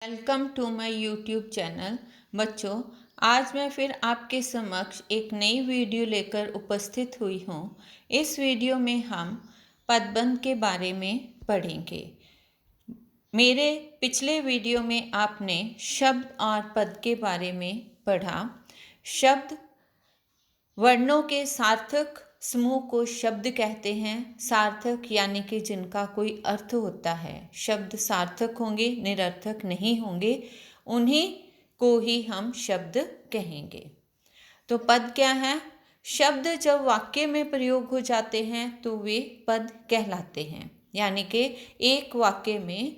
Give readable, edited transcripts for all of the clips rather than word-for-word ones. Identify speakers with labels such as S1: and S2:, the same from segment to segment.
S1: Welcome to my YouTube channel. बच्चों, आज मैं फिर आपके समक्ष एक नई वीडियो लेकर उपस्थित हुई हूँ। इस वीडियो में हम पदबंध के बारे में पढ़ेंगे। मेरे पिछले वीडियो में आपने शब्द और पद के बारे में पढ़ा। शब्द वर्णों के सार्थक समूह को शब्द कहते हैं। सार्थक यानी कि जिनका कोई अर्थ होता है। शब्द सार्थक होंगे, निरर्थक नहीं होंगे, उन्हीं को ही हम शब्द कहेंगे। तो पद क्या है? शब्द जब वाक्य में प्रयोग हो जाते हैं तो वे पद कहलाते हैं। यानी कि एक वाक्य में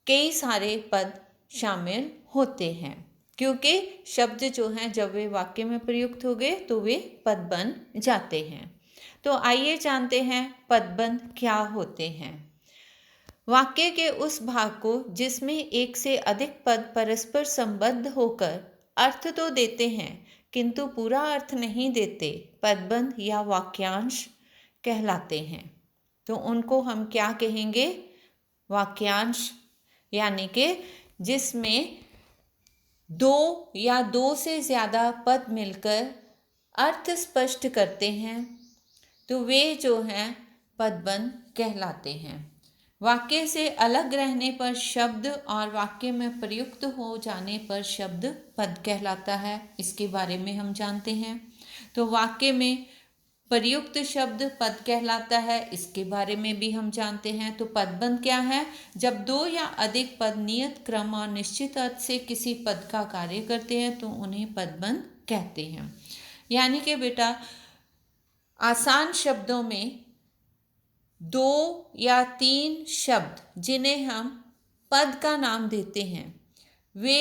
S1: कई सारे पद शामिल होते हैं, क्योंकि शब्द जो हैं जब वे वाक्य में प्रयुक्त हो गए तो वे पद बन जाते हैं। तो आइए जानते हैं पदबंध क्या होते हैं। वाक्य के उस भाग को जिसमें एक से अधिक पद परस्पर संबद्ध होकर अर्थ तो देते हैं किंतु पूरा अर्थ नहीं देते, पदबंध या वाक्यांश कहलाते हैं। तो उनको हम क्या कहेंगे? वाक्यांश। यानी कि जिसमें दो या दो से ज़्यादा पद मिलकर अर्थ स्पष्ट करते हैं तो वे जो हैं पदबंध कहलाते हैं। वाक्य से अलग रहने पर शब्द और वाक्य में प्रयुक्त हो जाने पर शब्द पद कहलाता है। इसके बारे में हम जानते हैं। तो वाक्य में प्रयुक्त शब्द पद कहलाता है, इसके बारे में भी हम जानते हैं। तो पदबंध क्या है? जब दो या अधिक पद नियत क्रम और निश्चित अर्थ से किसी पद का कार्य करते हैं तो उन्हें पदबंध कहते हैं। यानी कि बेटा, आसान शब्दों में दो या तीन शब्द जिन्हें हम पद का नाम देते हैं, वे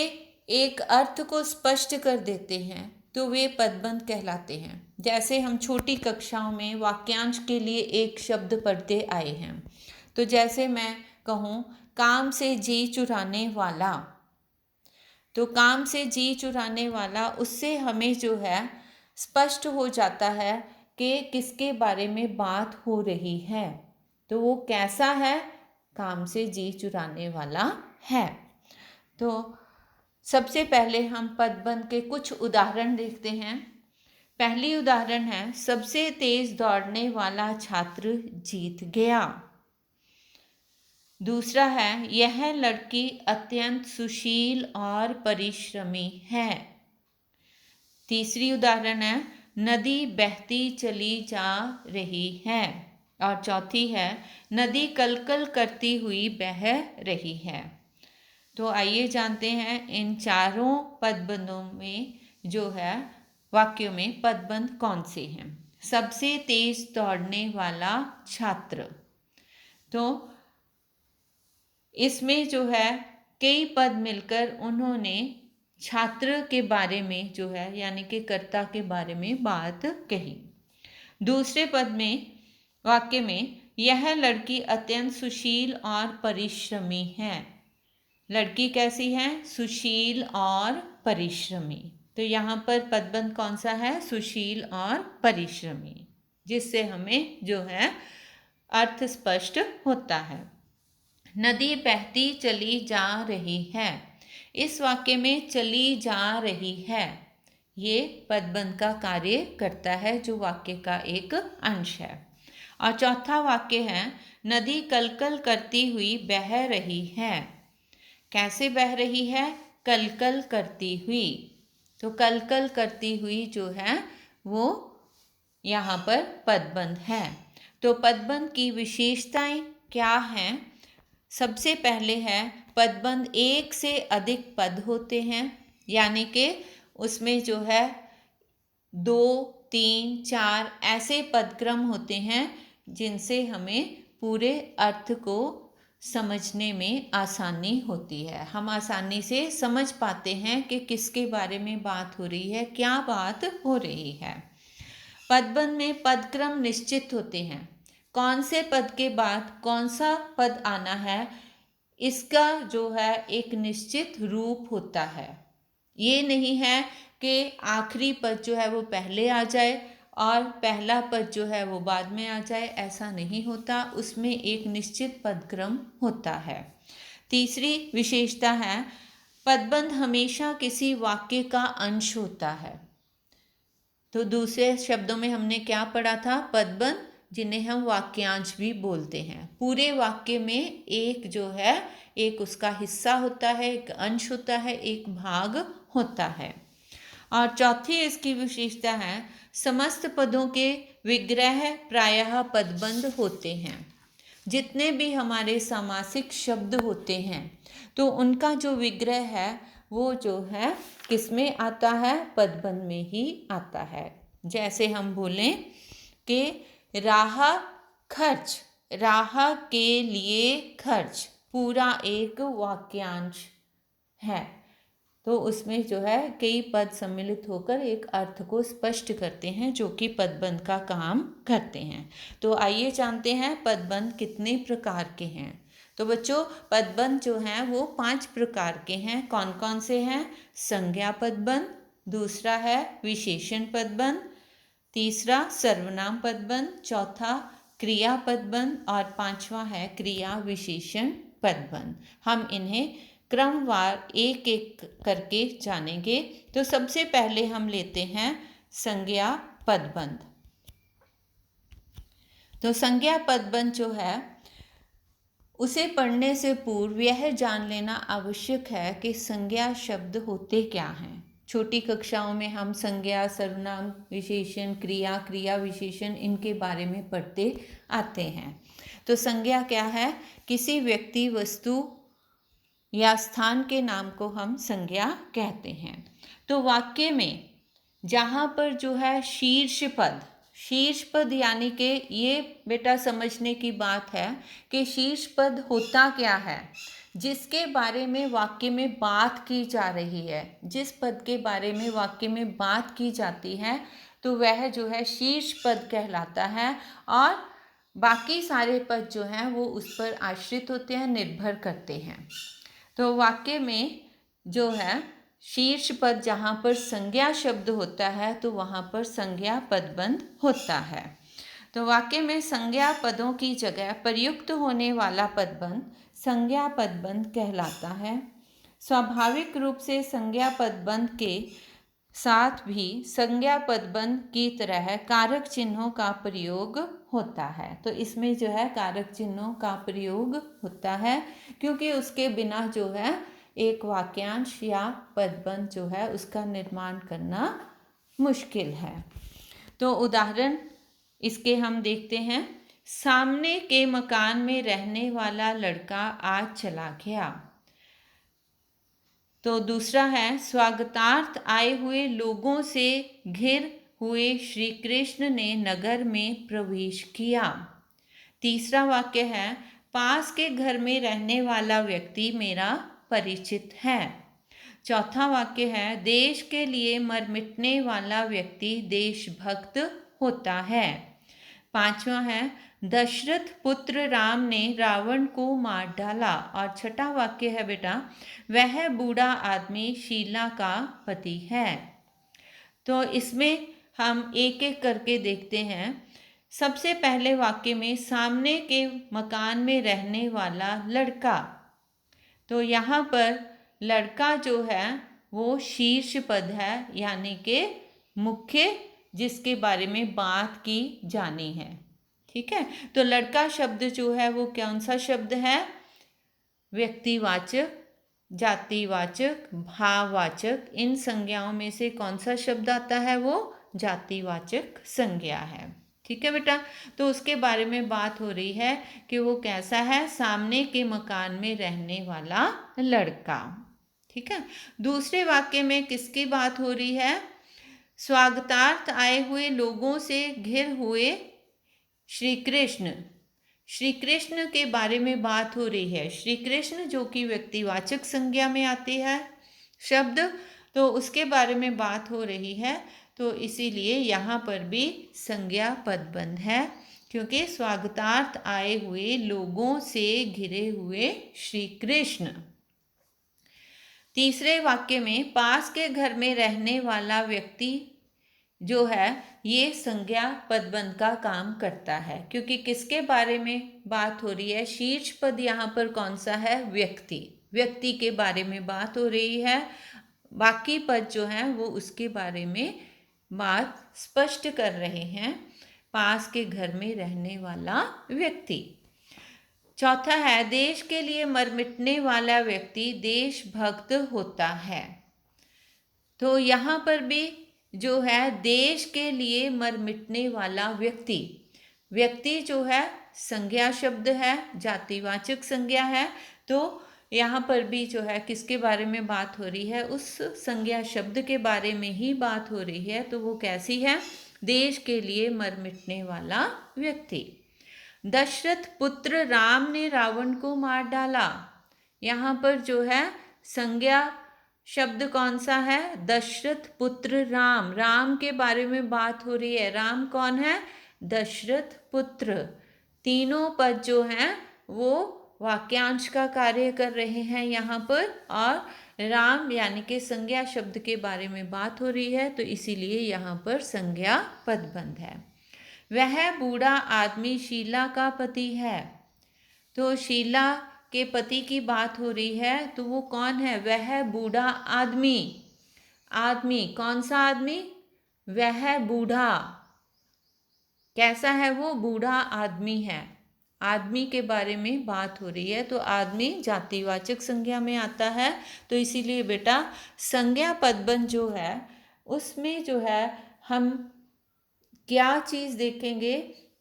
S1: एक अर्थ को स्पष्ट कर देते हैं तो वे पदबंध कहलाते हैं। जैसे हम छोटी कक्षाओं में वाक्यांश के लिए एक शब्द पढ़ते आए हैं। तो जैसे मैं कहूँ काम से जी चुराने वाला, तो काम से जी चुराने वाला, उससे हमें जो है स्पष्ट हो जाता है कि किसके बारे में बात हो रही है। तो वो कैसा है? काम से जी चुराने वाला है। तो सबसे पहले हम पदबंध के कुछ उदाहरण देखते हैं। पहली उदाहरण है, सबसे तेज दौड़ने वाला छात्र जीत गया। दूसरा है, यह लड़की अत्यंत सुशील और परिश्रमी है। तीसरी उदाहरण है, नदी बहती चली जा रही है। और चौथी है, नदी कलकल करती हुई बह रही है। तो आइए जानते हैं इन चारों पदबंधों में जो है वाक्यों में पदबंध कौन से हैं। सबसे तेज दौड़ने वाला छात्र, तो इसमें जो है कई पद मिलकर उन्होंने छात्र के बारे में जो है यानी कि कर्ता के बारे में बात कही। दूसरे पद में वाक्य में, यह लड़की अत्यंत सुशील और परिश्रमी है। लड़की कैसी है? सुशील और परिश्रमी। तो यहाँ पर पदबंध कौन सा है? सुशील और परिश्रमी, जिससे हमें जो है अर्थ स्पष्ट होता है। नदी बहती चली जा रही है। इस वाक्य में चली जा रही है, ये पदबंध का कार्य करता है, जो वाक्य का एक अंश है। और चौथा वाक्य है, नदी कलकल करती हुई बह रही है। कैसे बह रही है? कलकल करती हुई। तो कलकल करती हुई जो है वो यहाँ पर पदबंध है। तो पदबंध की विशेषताएं क्या हैं? सबसे पहले है, पदबंध एक से अधिक पद होते हैं। यानी कि उसमें जो है 2, 3, 4 ऐसे पदक्रम होते हैं जिनसे हमें पूरे अर्थ को समझने में आसानी होती है। हम आसानी से समझ पाते हैं कि किसके बारे में बात हो रही है, क्या बात हो रही है। पदबंध में पदक्रम निश्चित होते हैं। कौन से पद के बाद कौन सा पद आना है, इसका जो है एक निश्चित रूप होता है। ये नहीं है कि आखिरी पद जो है वो पहले आ जाए और पहला पद जो है वो बाद में आ जाए, ऐसा नहीं होता। उसमें एक निश्चित पदक्रम होता है। तीसरी विशेषता है पदबंध हमेशा किसी वाक्य का अंश होता है। तो दूसरे शब्दों में हमने क्या पढ़ा था, पदबंध जिन्हें हम वाक्यांश भी बोलते हैं। पूरे वाक्य में एक जो है एक उसका हिस्सा होता है, एक अंश होता है, एक भाग होता है। और चौथी इसकी विशेषता है समस्त पदों के विग्रह प्रायः पदबंध होते हैं। जितने भी हमारे समासिक शब्द होते हैं तो उनका जो विग्रह है वो जो है किसमें आता है, पदबंध में ही आता है। जैसे हम बोलें कि राह खर्च, राह के लिए खर्च पूरा एक वाक्यांश है। तो उसमें जो है कई पद सम्मिलित होकर एक अर्थ को स्पष्ट करते हैं जो कि पदबंध का काम करते हैं। तो आइए जानते हैं पदबंध कितने प्रकार के हैं। तो बच्चों पदबंध जो हैं वो 5 प्रकार के हैं। कौन कौन से हैं, संज्ञा पदबंध, दूसरा है विशेषण पदबंध, तीसरा सर्वनाम पदबंध, चौथा क्रिया पदबंध और पांचवा है क्रिया विशेषण पदबंध। हम इन्हें क्रमवार एक एक करके जानेंगे। तो सबसे पहले हम लेते हैं संज्ञा पदबंध। तो संज्ञा पदबंध जो है उसे पढ़ने से पूर्व यह जान लेना आवश्यक है कि संज्ञा शब्द होते क्या हैं। छोटी कक्षाओं में हम संज्ञा, सर्वनाम, विशेषण, क्रिया, क्रिया विशेषण इनके बारे में पढ़ते आते हैं। तो संज्ञा क्या है, किसी व्यक्ति, वस्तु या स्थान के नाम को हम संज्ञा कहते हैं। तो वाक्य में जहाँ पर जो है शीर्ष पद, शीर्ष पद यानी कि ये बेटा समझने की बात है कि शीर्ष पद होता क्या है, जिसके बारे में वाक्य में बात की जा रही है। जिस पद के बारे में वाक्य में बात की जाती है तो वह जो है शीर्ष पद कहलाता है और बाकी सारे पद जो हैं वो उस पर आश्रित होते हैं, निर्भर करते हैं। तो वाक्य में जो है शीर्ष पद जहाँ पर संज्ञा शब्द होता है तो वहाँ पर संज्ञा पदबंध होता है। तो वाक्य में संज्ञा पदों की जगह प्रयुक्त होने वाला पदबंध संज्ञा पदबंध कहलाता है। स्वाभाविक रूप से संज्ञा पदबंध के साथ भी संज्ञा पदबंध की तरह कारक चिन्हों का प्रयोग होता है। तो इसमें जो है कारक चिन्हों का प्रयोग होता है क्योंकि उसके बिना जो है एक वाक्यांश या पदबंध जो है उसका निर्माण करना मुश्किल है। तो उदाहरण इसके हम देखते हैं। सामने के मकान में रहने वाला लड़का आज चला गया। तो दूसरा है स्वागतार्थ आए हुए लोगों से घिर हुए श्री कृष्ण ने नगर में प्रवेश किया। तीसरा वाक्य है पास के घर में रहने वाला व्यक्ति मेरा परिचित है। चौथा वाक्य है देश के लिए मर मिटने वाला व्यक्ति देशभक्त होता है। पांचवा है दशरथ पुत्र राम ने रावण को मार डाला। और छठा वाक्य है बेटा वह बूढ़ा आदमी शीला का पति है। तो इसमें हम एक एक करके देखते हैं। सबसे पहले वाक्य में सामने के मकान में रहने वाला लड़का, तो यहाँ पर लड़का जो है वो शीर्ष पद है यानी कि मुख्य जिसके बारे में बात की जानी है। ठीक है, तो लड़का शब्द जो है वो कौन सा शब्द है, व्यक्तिवाचक, जातिवाचक, भाववाचक, इन संज्ञाओं में से कौन सा शब्द आता है, वो जातिवाचक संज्ञा है। ठीक है बेटा, तो उसके बारे में बात हो रही है कि वो कैसा है, सामने के मकान में रहने वाला लड़का। ठीक है, दूसरे वाक्य में किसकी बात हो रही है, स्वागतार्थ आए हुए लोगों से घिर हुए श्री कृष्ण, श्री कृष्ण के बारे में बात हो रही है। श्री कृष्ण जो कि व्यक्तिवाचक संज्ञा में आती है शब्द, तो उसके बारे में बात हो रही है। तो इसीलिए यहाँ पर भी संज्ञा पदबंध है क्योंकि स्वागतार्थ आए हुए लोगों से घिरे हुए श्री कृष्ण। तीसरे वाक्य में पास के घर में रहने वाला व्यक्ति जो है ये संज्ञा पदबंध का काम करता है, क्योंकि किसके बारे में बात हो रही है? शीर्ष पद यहाँ पर कौन सा है? व्यक्ति। व्यक्ति के बारे में बात हो रही है। बाकी पद जो हैं वो उसके बारे में बात स्पष्ट कर रहे हैं। पास के घर में रहने वाला व्यक्ति। चौथा है, देश के लिए मर मिटने वाला व्यक्ति देशभक्त होता है। तो यहाँ पर भी जो है देश के लिए मर मिटने वाला व्यक्ति, व्यक्ति जो है संज्ञा शब्द है, जातिवाचक संज्ञा है। तो यहाँ पर भी जो है किसके बारे में बात हो रही है? उस संज्ञा शब्द के बारे में ही बात हो रही है। तो वो कैसी है? देश के लिए मर मिटने वाला व्यक्ति। दशरथ पुत्र राम ने रावण को मार डाला। यहाँ पर जो है संज्ञा शब्द कौन सा है? दशरथ पुत्र राम। राम के बारे में बात हो रही है। राम कौन है? दशरथ पुत्र। तीनों पद जो हैं वो वाक्यांश का कार्य कर रहे हैं यहाँ पर, और राम यानी कि संज्ञा शब्द के बारे में बात हो रही है, तो इसीलिए यहाँ पर संज्ञा पदबंध है। वह बूढ़ा आदमी शीला का पति है। तो शीला के पति की बात हो रही है, तो वो कौन है? वह बूढ़ा आदमी। आदमी कौन सा आदमी? वह बूढ़ा। कैसा है वो? बूढ़ा आदमी है। आदमी के बारे में बात हो रही है, तो आदमी जातिवाचक संज्ञा में आता है। तो इसीलिए बेटा संज्ञा पदबंध जो है उसमें जो है हम क्या चीज़ देखेंगे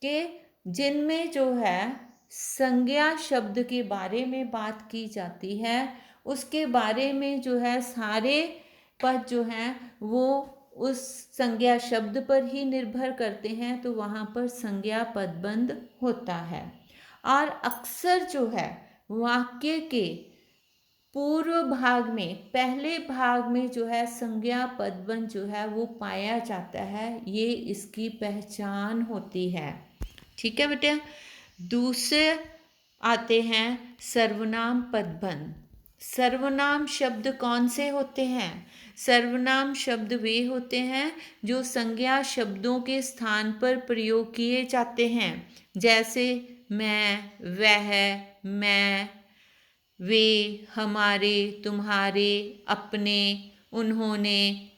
S1: कि जिनमें जो है संज्ञा शब्द के बारे में बात की जाती है उसके बारे में जो है सारे पद जो हैं वो उस संज्ञा शब्द पर ही निर्भर करते हैं, तो वहाँ पर संज्ञा पदबंध होता है। और अक्सर जो है वाक्य के पूर्व भाग में, पहले भाग में जो है संज्ञा पदबंध जो है वो पाया जाता है। ये इसकी पहचान होती है। ठीक है बेटा। दूसरे आते हैं सर्वनाम पदबंध। सर्वनाम शब्द कौन से होते हैं? सर्वनाम शब्द वे होते हैं जो संज्ञा शब्दों के स्थान पर प्रयोग किए जाते हैं, जैसे मैं, वह, मैं, वे, हमारे, तुम्हारे, अपने, उन्होंने,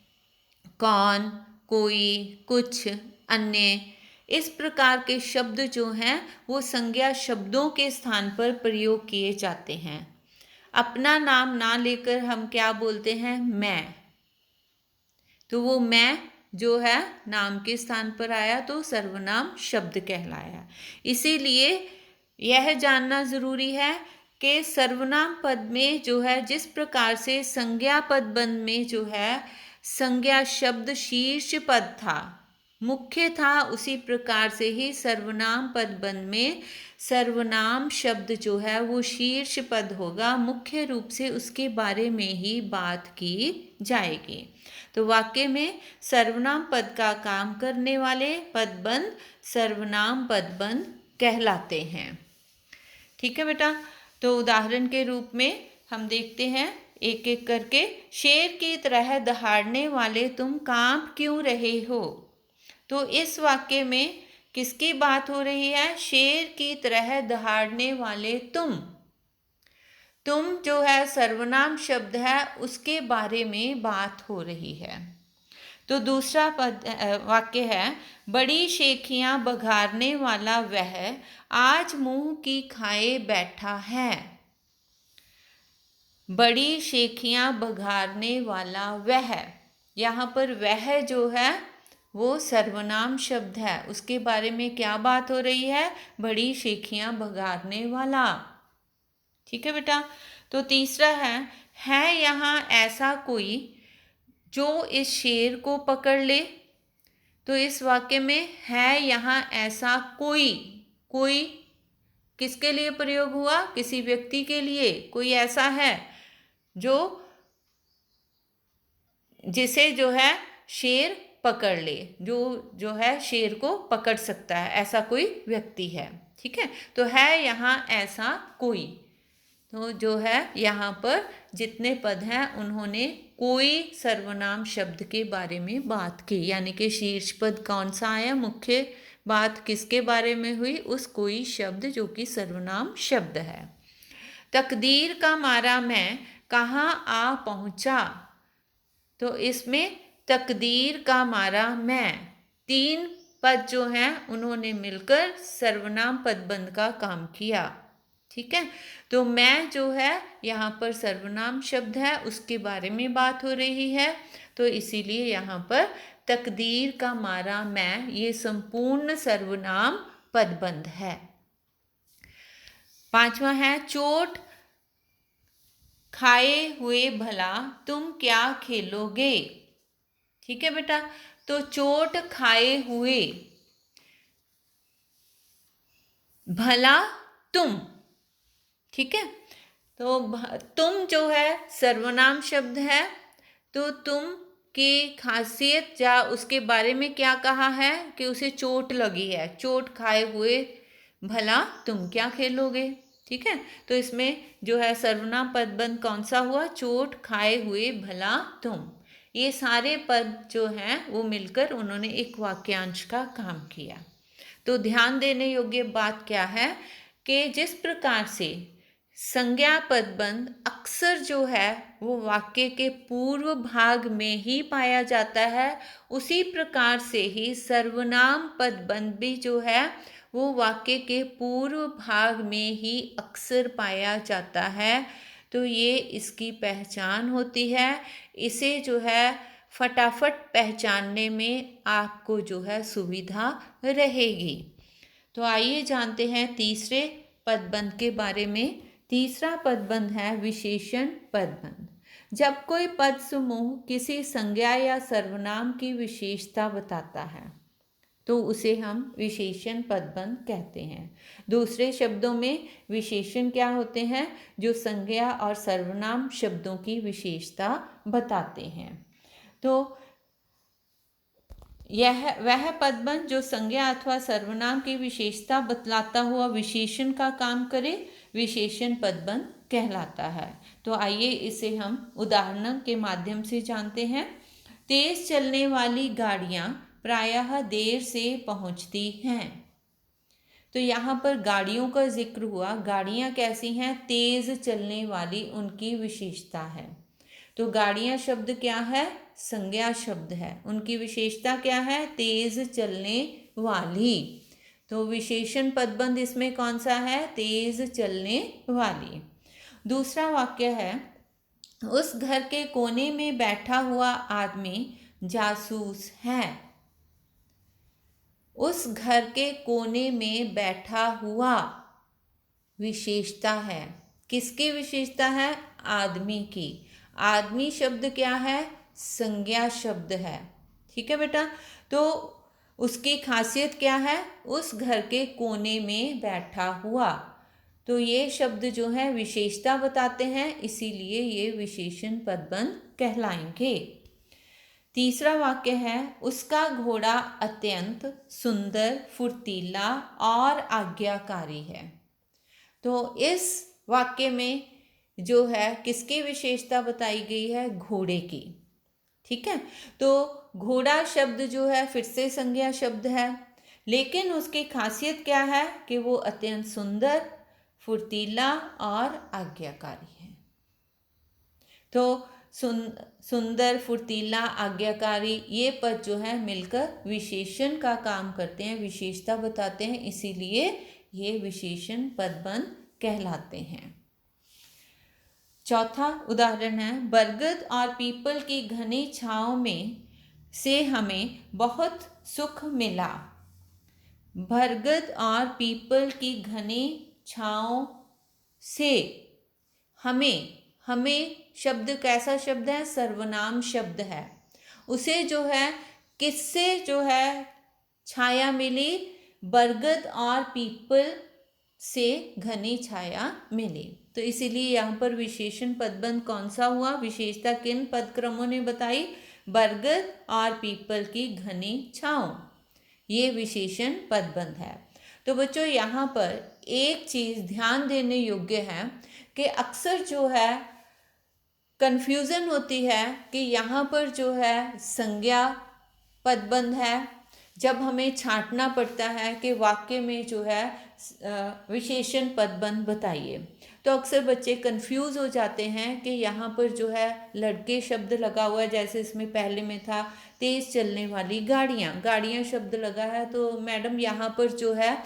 S1: कौन, कोई, कुछ, अन्य। इस प्रकार के शब्द जो हैं वो संज्ञा शब्दों के स्थान पर प्रयोग किए जाते हैं। अपना नाम ना लेकर हम क्या बोलते हैं? मैं। तो वो मैं जो है नाम के स्थान पर आया तो सर्वनाम शब्द कहलाया। इसीलिए यह जानना ज़रूरी है कि सर्वनाम पद में जो है जिस प्रकार से संज्ञा पदबंध में जो है संज्ञा शब्द शीर्ष पद था, मुख्य था, उसी प्रकार से ही सर्वनाम पदबंध में सर्वनाम शब्द जो है वो शीर्ष पद होगा। मुख्य रूप से उसके बारे में ही बात की जाएगी। तो वाक्य में सर्वनाम पद का काम करने वाले पदबंध सर्वनाम पदबंध कहलाते हैं। ठीक है बेटा। तो उदाहरण के रूप में हम देखते हैं एक एक करके। शेर की तरह दहाड़ने वाले तुम कांप क्यों रहे हो? तो इस वाक्य में किसकी बात हो रही है? शेर की तरह दहाड़ने वाले तुम। तुम जो है सर्वनाम शब्द है उसके बारे में बात हो रही है। तो दूसरा वाक्य है, बड़ी शेखियां बघारने वाला वह आज मुंह की खाए बैठा है। बड़ी शेखियां बघारने वाला वह, यहाँ पर वह जो है वो सर्वनाम शब्द है, उसके बारे में क्या बात हो रही है? बड़ी शेखियां बघारने वाला। ठीक है बेटा। तो तीसरा है यहाँ ऐसा कोई जो इस शेर को पकड़ ले। तो इस वाक्य में है यहाँ ऐसा कोई, कोई किसके लिए प्रयोग हुआ? किसी व्यक्ति के लिए। कोई ऐसा है जो जिसे जो है शेर पकड़ ले, जो है शेर को पकड़ सकता है, ऐसा कोई व्यक्ति है। ठीक है। तो है यहाँ ऐसा कोई। तो जो है यहाँ पर जितने पद हैं उन्होंने कोई सर्वनाम शब्द के बारे में बात की, यानी कि शीर्ष पद कौन सा आया, मुख्य बात किसके बारे में हुई, उस कोई शब्द जो कि सर्वनाम शब्द है। तकदीर का मारा मैं कहाँ आ पहुँचा, तो इसमें तकदीर का मारा मैं, तीन पद जो हैं उन्होंने मिलकर सर्वनाम पदबंध का काम किया। ठीक है, तो मैं जो है यहाँ पर सर्वनाम शब्द है, उसके बारे में बात हो रही है, तो इसीलिए यहाँ पर तकदीर का मारा मैं ये संपूर्ण सर्वनाम पदबंध है। पांचवा है चोट खाए हुए भला तुम क्या खेलोगे। ठीक है बेटा, तो चोट खाए हुए भला तुम, ठीक है, तो तुम जो है सर्वनाम शब्द है, तो तुम की खासियत या उसके बारे में क्या कहा है कि उसे चोट लगी है, चोट खाए हुए भला तुम क्या खेलोगे। ठीक है, तो इसमें जो है सर्वनाम पदबंध कौन सा हुआ, चोट खाए हुए भला तुम। ये सारे पद जो हैं वो मिलकर उन्होंने एक वाक्यांश का काम किया। तो ध्यान देने योग्य बात क्या है कि जिस प्रकार से संज्ञा पदबंध अक्सर जो है वो वाक्य के पूर्व भाग में ही पाया जाता है, उसी प्रकार से ही सर्वनाम पदबंध भी जो है वो वाक्य के पूर्व भाग में ही अक्सर पाया जाता है। तो ये इसकी पहचान होती है, इसे जो है फटाफट पहचानने में आपको जो है सुविधा रहेगी। तो आइए जानते हैं तीसरे पदबंध के बारे में। तीसरा पदबंध है विशेषण पदबंध। जब कोई पद समूह किसी संज्ञा या सर्वनाम की विशेषता बताता है तो उसे हम विशेषण पदबंध कहते हैं। दूसरे शब्दों में विशेषण क्या होते हैं, जो संज्ञा और सर्वनाम शब्दों की विशेषता बताते हैं। तो यह वह पदबंध जो संज्ञा अथवा सर्वनाम की विशेषता बतलाता हुआ विशेषण का काम करे, विशेषण पदबंध कहलाता है। तो आइए इसे हम उदाहरण के माध्यम से जानते हैं। तेज चलने वाली गाड़ियां प्रायः देर से पहुंचती हैं। तो यहाँ पर गाड़ियों का जिक्र हुआ, गाड़ियाँ कैसी हैं, तेज चलने वाली, उनकी विशेषता है। तो गाड़ियाँ शब्द क्या है, संज्ञा शब्द है, उनकी विशेषता क्या है, तेज चलने वाली। तो विशेषण पदबंध इसमें कौन सा है, तेज चलने वाली। दूसरा वाक्य है उस घर के कोने में बैठा हुआ आदमी जासूस है। उस घर के कोने में बैठा हुआ विशेषता है, किसकी विशेषता है, आदमी की। आदमी शब्द क्या है, संज्ञा शब्द है। ठीक है बेटा, तो उसकी खासियत क्या है, उस घर के कोने में बैठा हुआ। तो ये शब्द जो है विशेषता बताते हैं, इसीलिए ये विशेषण पदबंध कहलाएंगे। तीसरा वाक्य है उसका घोड़ा अत्यंत सुंदर, फुर्तीला और आज्ञाकारी है। तो इस वाक्य में जो है किसकी विशेषता बताई गई है, घोड़े की। ठीक है, तो घोड़ा शब्द जो है फिर से संज्ञा शब्द है, लेकिन उसकी खासियत क्या है कि वो अत्यंत सुंदर, फुर्तीला और आज्ञाकारी है। तो सुंदर, फुर्तीला, आज्ञाकारी ये पद जो है मिलकर विशेषण का काम करते हैं, विशेषता बताते हैं, इसीलिए ये विशेषण पदबंध कहलाते हैं। चौथा उदाहरण है बरगद और पीपल की घनी छांव में से हमें बहुत सुख मिला। बरगद और पीपल की घनी छांव से हमें, हमें शब्द कैसा शब्द है, सर्वनाम शब्द है। उसे जो है किससे जो है छाया मिली, बरगद और पीपल से घनी छाया मिली। तो इसीलिए यहाँ पर विशेषण पदबंध कौन सा हुआ, विशेषता किन पदक्रमों ने बताई, बरगद और पीपल की घनी छांव, ये विशेषण पदबंध है। तो बच्चों यहाँ पर एक चीज़ ध्यान देने योग्य है कि अक्सर जो है कन्फ्यूज़न होती है कि यहाँ पर जो है संज्ञा पदबंध है, जब हमें छांटना पड़ता है कि वाक्य में जो है विशेषण पदबंध बताइए, तो अक्सर बच्चे कंफ्यूज हो जाते हैं कि यहाँ पर जो है लड़के शब्द लगा हुआ है, जैसे इसमें पहले में था तेज चलने वाली गाड़ियाँ, गाड़ियाँ शब्द लगा है, तो मैडम यहाँ पर जो है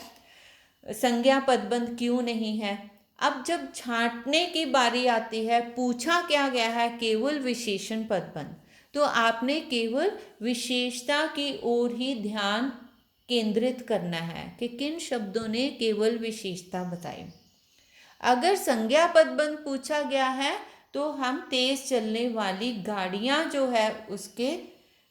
S1: संज्ञा पदबंध क्यों नहीं है। अब जब छांटने की बारी आती है, पूछा क्या गया है केवल विशेषण पदबंध, तो आपने केवल विशेषता की ओर ही ध्यान केंद्रित करना है कि किन शब्दों ने केवल विशेषता बताई। अगर संज्ञा पदबंध पूछा गया है तो हम तेज चलने वाली गाड़ियां जो है उसके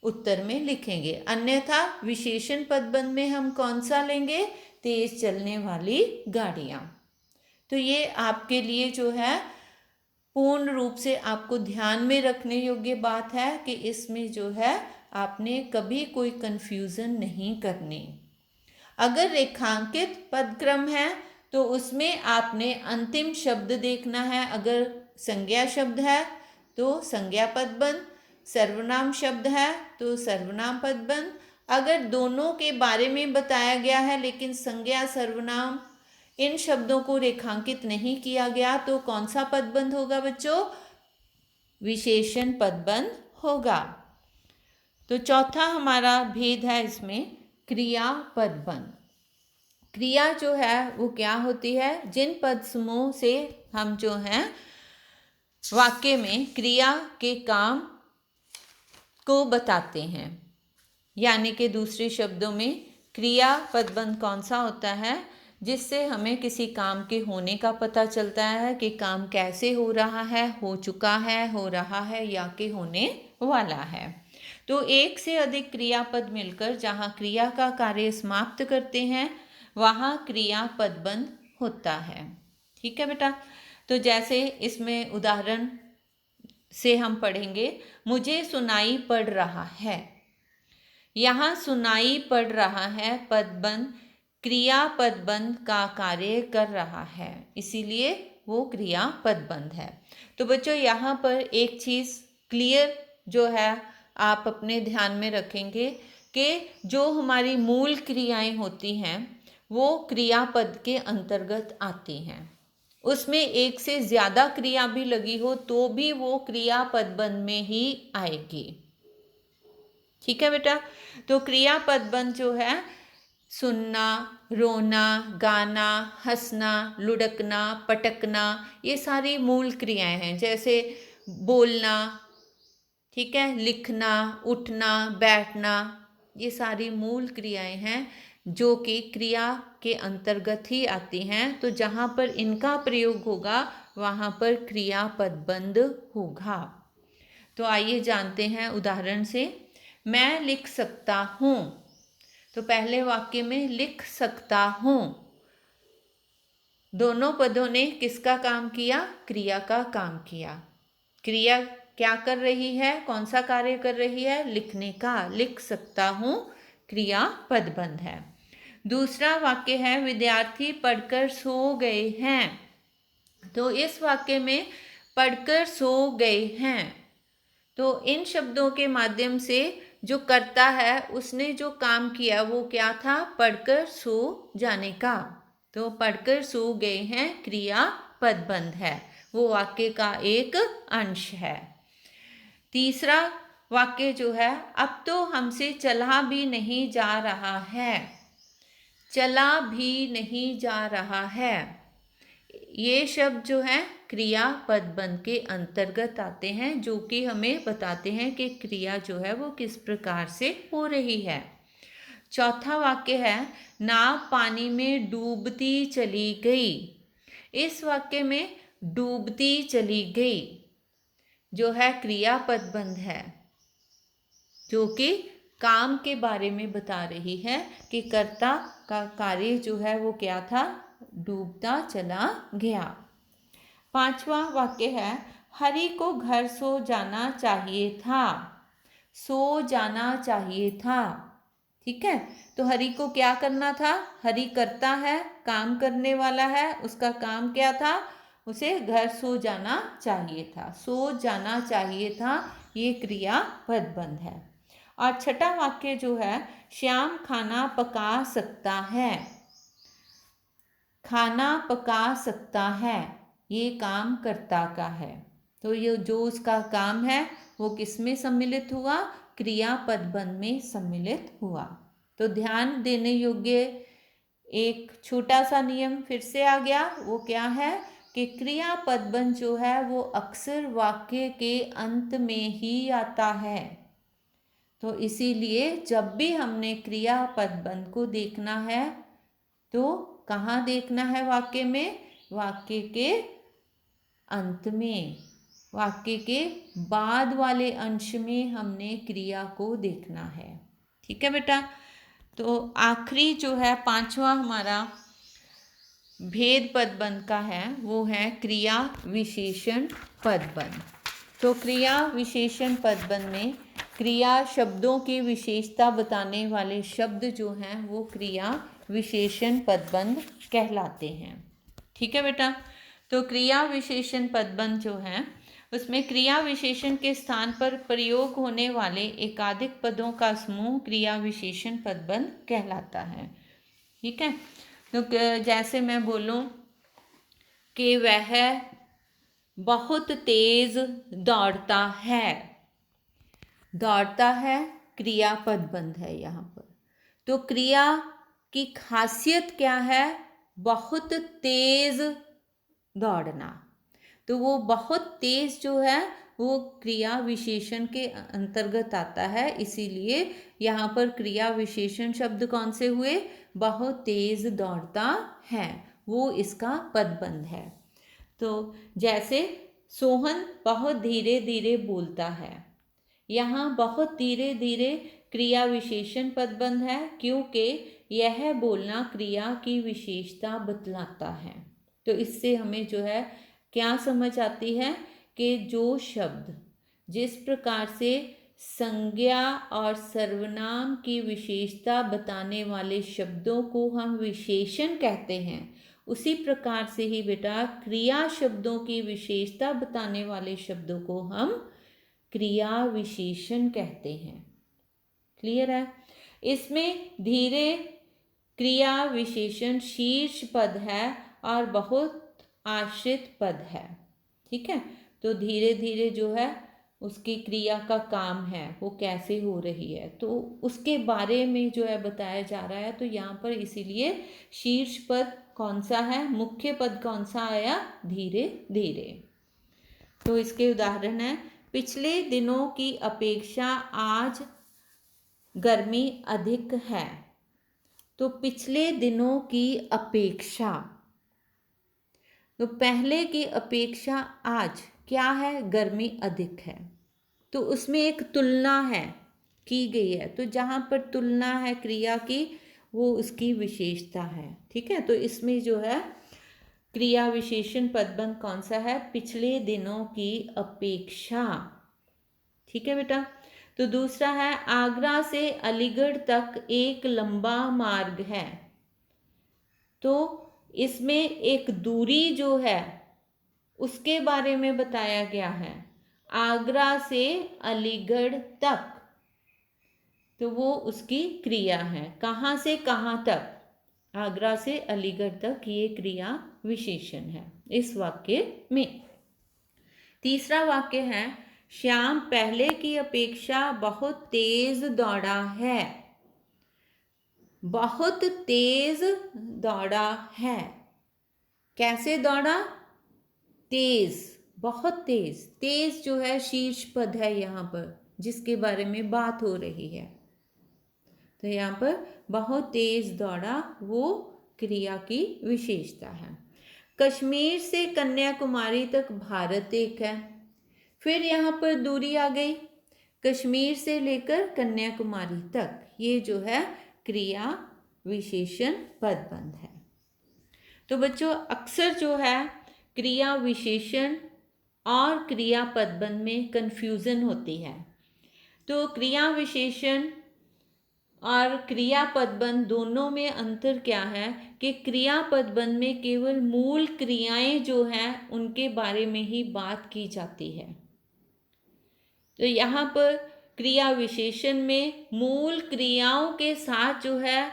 S1: उत्तर में लिखेंगे, अन्यथा विशेषण पदबंध में हम कौन सा लेंगे, तेज चलने वाली गाड़ियां। तो ये आपके लिए जो है पूर्ण रूप से आपको ध्यान में रखने योग्य बात है कि इसमें जो है आपने कभी कोई कंफ्यूजन नहीं करनी। अगर रेखांकित पदक्रम है तो उसमें आपने अंतिम शब्द देखना है। अगर संज्ञा शब्द है तो संज्ञा पदबंध, सर्वनाम शब्द है तो सर्वनाम पदबंध। अगर दोनों के बारे में बताया गया है लेकिन संज्ञा सर्वनाम इन शब्दों को रेखांकित नहीं किया गया तो कौन सा पदबंध होगा बच्चों, विशेषण पदबंध होगा। तो चौथा हमारा भेद है इसमें क्रिया पदबंध। क्रिया जो है वो क्या होती है, जिन पद समूह से हम जो हैं वाक्य में क्रिया के काम को बताते हैं, यानी कि दूसरे शब्दों में क्रिया पदबंध कौन सा होता है, जिससे हमें किसी काम के होने का पता चलता है कि काम कैसे हो रहा है, हो चुका है, हो रहा है या कि होने वाला है। तो एक से अधिक क्रियापद मिलकर जहाँ क्रिया का कार्य समाप्त करते हैं वहाँ क्रिया पदबंध होता है। ठीक है बेटा। तो जैसे इसमें उदाहरण से हम पढ़ेंगे, मुझे सुनाई पड़ रहा है। यहाँ सुनाई पड़ रहा है पदबंध क्रिया पदबंध का कार्य कर रहा है, इसीलिए वो क्रिया पदबंध है। तो बच्चों यहाँ पर एक चीज़ क्लियर जो है आप अपने ध्यान में रखेंगे कि जो हमारी मूल क्रियाएं होती हैं वो क्रियापद के अंतर्गत आती हैं। उसमें एक से ज़्यादा क्रिया भी लगी हो तो भी वो क्रिया पदबंध में ही आएगी। ठीक है बेटा। तो क्रिया पदबंध जो है सुनना, रोना, गाना, हंसना, लुढ़कना, पटकना, ये सारी मूल क्रियाएं हैं। जैसे बोलना, ठीक है, लिखना, उठना, बैठना, ये सारी मूल क्रियाएं हैं जो कि क्रिया के अंतर्गत ही आती हैं। तो जहाँ पर इनका प्रयोग होगा वहाँ पर क्रिया पदबंध होगा। तो आइए जानते हैं उदाहरण से। मैं लिख सकता हूँ, तो पहले वाक्य में लिख सकता हूँ, दोनों पदों ने किसका काम किया, क्रिया का काम किया। क्रिया क्या कर रही है, कौन सा कार्य कर रही है, लिखने का। लिख सकता हूँ क्रिया पदबंध है। दूसरा वाक्य है विद्यार्थी पढ़कर सो गए हैं, तो इस वाक्य में पढ़कर सो गए हैं, तो इन शब्दों के माध्यम से जो करता है उसने जो काम किया वो क्या था, पढ़कर सो जाने का। तो पढ़कर सो गए हैं क्रिया पदबंध है, वो वाक्य का एक अंश है। तीसरा वाक्य जो है, अब तो हमसे चला भी नहीं जा रहा है, चला भी नहीं जा रहा है, ये शब्द जो है क्रिया पदबंध के अंतर्गत आते हैं, जो कि हमें बताते हैं कि क्रिया जो है वो किस प्रकार से हो रही है। चौथा वाक्य है नाव पानी में डूबती चली गई, इस वाक्य में डूबती चली गई जो है क्रिया पदबंध है, जो कि काम के बारे में बता रही है कि कर्ता का कार्य जो है वो क्या था, डूबता चला गया। पांचवा वाक्य है हरि को घर सो जाना चाहिए था, सो जाना चाहिए था। ठीक है। तो हरि को क्या करना था, हरि करता है, काम करने वाला है, उसका काम क्या था, उसे घर सो जाना चाहिए था। सो जाना चाहिए था, ये क्रिया पदबंध है। और छठा वाक्य जो है, श्याम खाना पका सकता है। खाना पका सकता है, ये काम कर्ता का है। तो ये जो उसका काम है वो किस में सम्मिलित हुआ? क्रिया पदबंध में सम्मिलित हुआ। तो ध्यान देने योग्य एक छोटा सा नियम फिर से आ गया। वो क्या है कि क्रिया पदबंध जो है वो अक्सर वाक्य के अंत में ही आता है। तो इसीलिए जब भी हमने क्रिया पदबंध को देखना है तो कहाँ देखना है? वाक्य में, वाक्य के अंत में, वाक्य के बाद वाले अंश में हमने क्रिया को देखना है। ठीक है बेटा। तो आखिरी जो है पांचवा हमारा भेद पदबंध का है, वो है क्रिया विशेषण पदबंध। तो क्रिया विशेषण पदबंध में क्रिया शब्दों की विशेषता बताने वाले शब्द जो हैं वो क्रिया विशेषण पदबंध कहलाते हैं। ठीक है बेटा। तो क्रिया विशेषण पदबंध जो है उसमें क्रिया विशेषण के स्थान पर प्रयोग होने वाले एकाधिक पदों का समूह क्रिया विशेषण पदबंध कहलाता है। ठीक है। तो जैसे मैं बोलूं कि वह बहुत तेज दौड़ता है। दौड़ता है क्रिया पदबंध है यहाँ पर। तो क्रिया की खासियत क्या है? बहुत तेज दौड़ना। तो वो बहुत तेज जो है वो क्रिया विशेषण के अंतर्गत आता है, इसीलिए यहाँ पर क्रिया विशेषण शब्द कौन से हुए? बहुत तेज दौड़ता है, वो इसका पदबंध है। तो जैसे सोहन बहुत धीरे धीरे बोलता है, यहाँ बहुत धीरे धीरे क्रिया विशेषण पदबंध है क्योंकि यह बोलना क्रिया की विशेषता बतलाता है। तो इससे हमें जो है क्या समझ आती है कि जो शब्द जिस प्रकार से संज्ञा और सर्वनाम की विशेषता बताने वाले शब्दों को हम विशेषण कहते हैं, उसी प्रकार से ही बेटा क्रिया शब्दों की विशेषता बताने वाले शब्दों को हम क्रिया विशेषण कहते हैं। क्लियर है? इसमें धीरे क्रिया विशेषण शीर्ष पद है और बहुत आश्रित पद है। ठीक है। तो धीरे धीरे जो है उसकी क्रिया का काम है वो कैसे हो रही है, तो उसके बारे में जो है बताया जा रहा है। तो यहाँ पर इसीलिए शीर्ष पद कौन सा है? मुख्य पद कौन सा आया? धीरे धीरे। तो इसके उदाहरण है, पिछले दिनों की अपेक्षा आज गर्मी अधिक है। तो पिछले दिनों की अपेक्षा, तो पहले की अपेक्षा आज क्या है? गर्मी अधिक है। तो उसमें एक तुलना है की गई है। तो जहाँ पर तुलना है क्रिया की वो उसकी विशेषता है। ठीक है। तो इसमें जो है क्रिया विशेषण पदबंध कौन सा है? पिछले दिनों की अपेक्षा। ठीक है बेटा। तो दूसरा है, आगरा से अलीगढ़ तक एक लंबा मार्ग है। तो इसमें एक दूरी जो है उसके बारे में बताया गया है, आगरा से अलीगढ़ तक। तो वो उसकी क्रिया है, कहाँ से कहाँ तक? आगरा से अलीगढ़ तक, ये क्रिया विशेषण है इस वाक्य में। तीसरा वाक्य है, श्याम पहले की अपेक्षा बहुत तेज दौड़ा है। बहुत तेज दौड़ा है, कैसे दौड़ा? तेज, बहुत तेज। तेज जो है शीर्ष पद है यहाँ पर जिसके बारे में बात हो रही है। तो यहाँ पर बहुत तेज दौड़ा वो क्रिया की विशेषता है। कश्मीर से कन्याकुमारी तक भारत एक है। फिर यहाँ पर दूरी आ गई, कश्मीर से लेकर कन्याकुमारी तक, ये जो है क्रिया विशेषण पदबंध है। तो बच्चों अक्सर जो है क्रिया विशेषण और क्रिया पदबंध में कन्फ्यूज़न होती है। तो क्रिया विशेषण और क्रियापदबंध दोनों में अंतर क्या है कि क्रियापदबंध में केवल मूल क्रियाएं जो हैं उनके बारे में ही बात की जाती है। तो यहाँ पर क्रिया विशेषण में मूल क्रियाओं के साथ जो है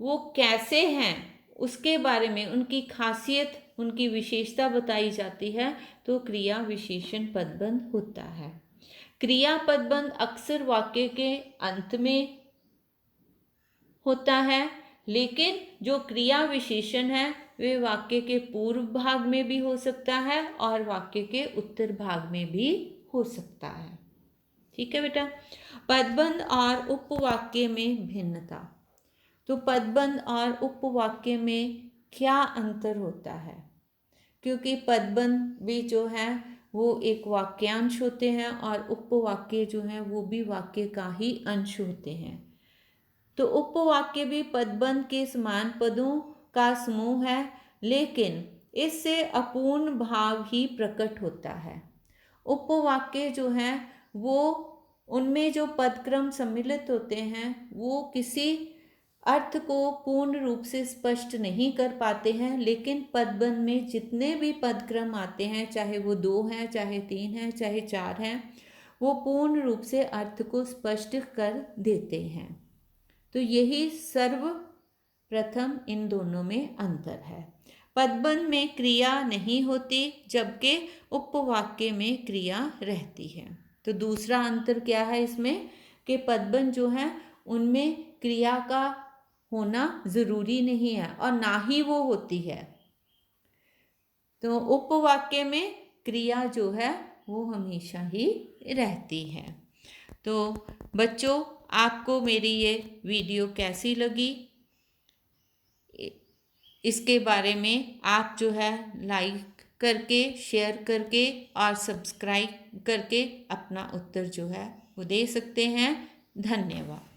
S1: वो कैसे हैं उसके बारे में, उनकी खासियत, उनकी विशेषता बताई जाती है, तो क्रिया विशेषण पदबंध होता है। क्रिया पदबंध अक्सर वाक्य के अंत में होता है, लेकिन जो क्रिया विशेषण है वे वाक्य के पूर्व भाग में भी हो सकता है और वाक्य के उत्तर भाग में भी हो सकता है। ठीक है बेटा। पदबंध और उपवाक्य में भिन्नता। तो पदबंध और उपवाक्य में क्या अंतर होता है? क्योंकि पदबंध भी जो है वो एक वाक्यांश होते हैं और उपवाक्य जो है वो भी वाक्य का ही अंश होते हैं। तो उपवाक्य भी पदबंध के समान पदों का समूह है, लेकिन इससे अपूर्ण भाव ही प्रकट होता है। उपवाक्य जो है वो उनमें जो पदक्रम सम्मिलित होते हैं वो किसी अर्थ को पूर्ण रूप से स्पष्ट नहीं कर पाते हैं, लेकिन पदबंध में जितने भी पदक्रम आते हैं, चाहे वो 2 हैं, चाहे 3 हैं, चाहे 4 हैं, वो पूर्ण रूप से अर्थ को स्पष्ट कर देते हैं। तो यही सर्वप्रथम इन दोनों में अंतर है। पदबंध में क्रिया नहीं होती जबकि उपवाक्य में क्रिया रहती है। तो दूसरा अंतर क्या है इसमें कि पदबंध जो है उनमें क्रिया का होना ज़रूरी नहीं है और ना ही वो होती है। तो उपवाक्य में क्रिया जो है वो हमेशा ही रहती है। तो बच्चों, आपको मेरी ये वीडियो कैसी लगी इसके बारे में आप जो है लाइक करके, शेयर करके और सब्सक्राइब करके अपना उत्तर जो है वो दे सकते हैं। धन्यवाद।